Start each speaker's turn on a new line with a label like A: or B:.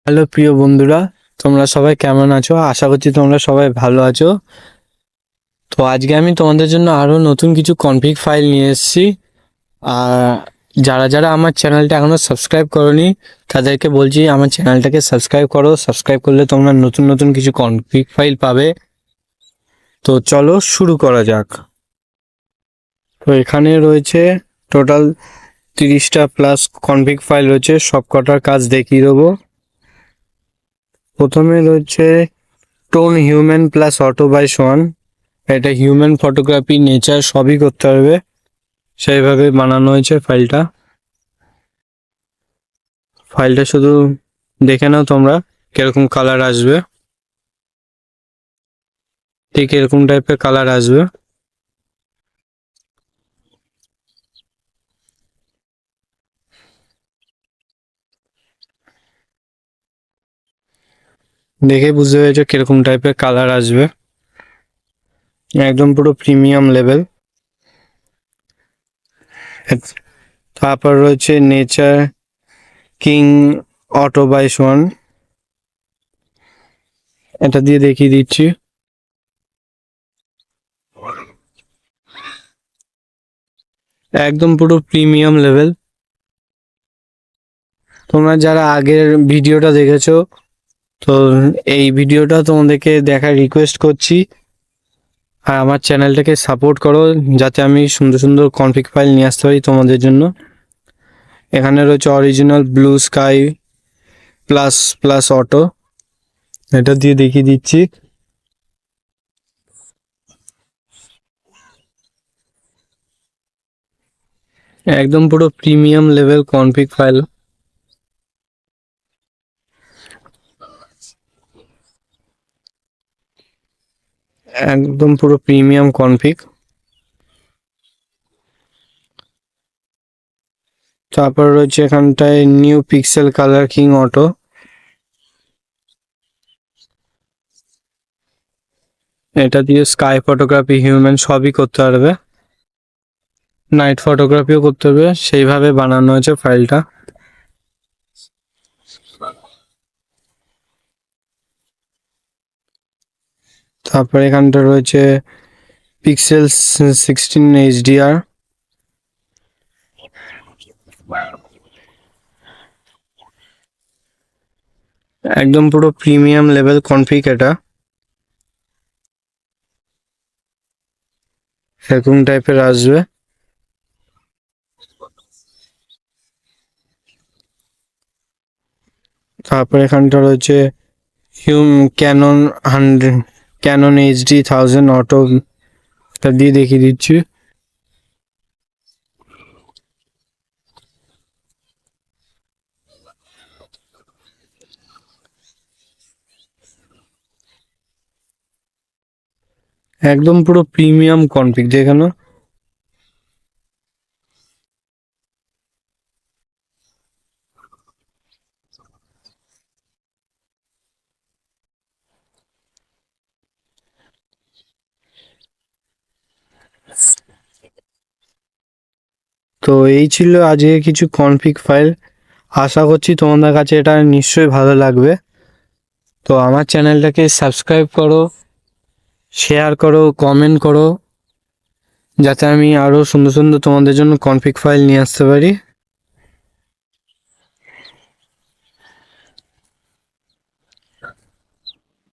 A: Hello প্রিয় বন্ধুরা, তোমরা সবাই কেমন আছো? আশা করছি তোমরা সবাই ভালো আছো। তো আজকে আমি তোমাদের জন্য আরও নতুন কিছু কনফিগ ফাইল নিয়ে এসেছি। আর যারা যারা আমার চ্যানেলটা এখনও সাবস্ক্রাইব করোনি তাদেরকে বলছি আমার চ্যানেলটাকে সাবস্ক্রাইব করো। সাবস্ক্রাইব করলে তোমরা নতুন নতুন কিছু কনফিগ ফাইল পাবে। তো চলো শুরু করা যাক। তো এখানে রয়েছে টোটাল 30টা প্লাস কনফিগ ফাইল রয়েছে, সব কটার কাজ দেখিয়ে দেবো। প্রথমে রয়েছে tone human plus auto by swan. এটা হিউম্যান ফটোগ্রাফি, নেচার সবই করতে পারবে, সেইভাবে বানানো হয়েছে ফাইলটা শুধু দেখে নাও তোমরা কিরকম কালার আসবে। ঠিক এরকম টাইপের কালার আসবে। দেখে বুঝতে পেরেছো কিরকম টাইপের কালার আসবে, একদম পুরো প্রিমিয়াম লেভেল। তারপর রয়েছে nature king auto by swan, এটা দিয়ে দেখিয়ে দিচ্ছি। একদম পুরো প্রিমিয়াম লেভেল। তোমরা যারা আগের ভিডিওটা দেখেছো, তো এই ভিডিওটা তোমাদেরকে দেখার রিকোয়েস্ট করছি। আর আমার চ্যানেলটাকে সাপোর্ট করো যাতে আমি সুন্দর সুন্দর কনফিগ ফাইল নিয়ে আসতে পারি তোমাদের জন্য। এখানে রয়েছে original blue sky plus plus auto, এটা দিয়ে দেখিয়ে দিচ্ছি। একদম পুরো প্রিমিয়াম লেভেল কনফিগ ফাইল। একদম পুরো প্রিমিয়াম কনফিগ। তারপর রয়েছে এখানটায় new pixel colour king auto, এটা দিয়ে স্কাই ফটোগ্রাফি হিউম্যান সবই করতে পারবে, নাইট ফটোগ্রাফিও করতে হবে, সেইভাবে বানানো হয়েছে ফাইলটা। তারপরে এখানটা রয়েছে পিক্সেল 16 HDR, একদম পুরো প্রিমিয়াম লেভেল কনফিগ। এটা এরকম টাইপের আসবে। তারপরে এখানটা রয়েছে ক্যানন 1000 অটো, তা দিয়ে দেখিয়ে দিচ্ছি। একদম পুরো প্রিমিয়াম কনফিগ যেখানে। তো এই ছিল আজকে কিছু কনফিগ ফাইল। আশা করছি তোমাদের কাছে এটা নিশ্চয়ই ভালো লাগবে। তো আমার চ্যানেলটাকে সাবস্ক্রাইব করো, শেয়ার করো, কমেন্ট করো, যাতে আমি আরও সুন্দর সুন্দর তোমাদের জন্য কনফিগ ফাইল নিয়ে আসতে পারি।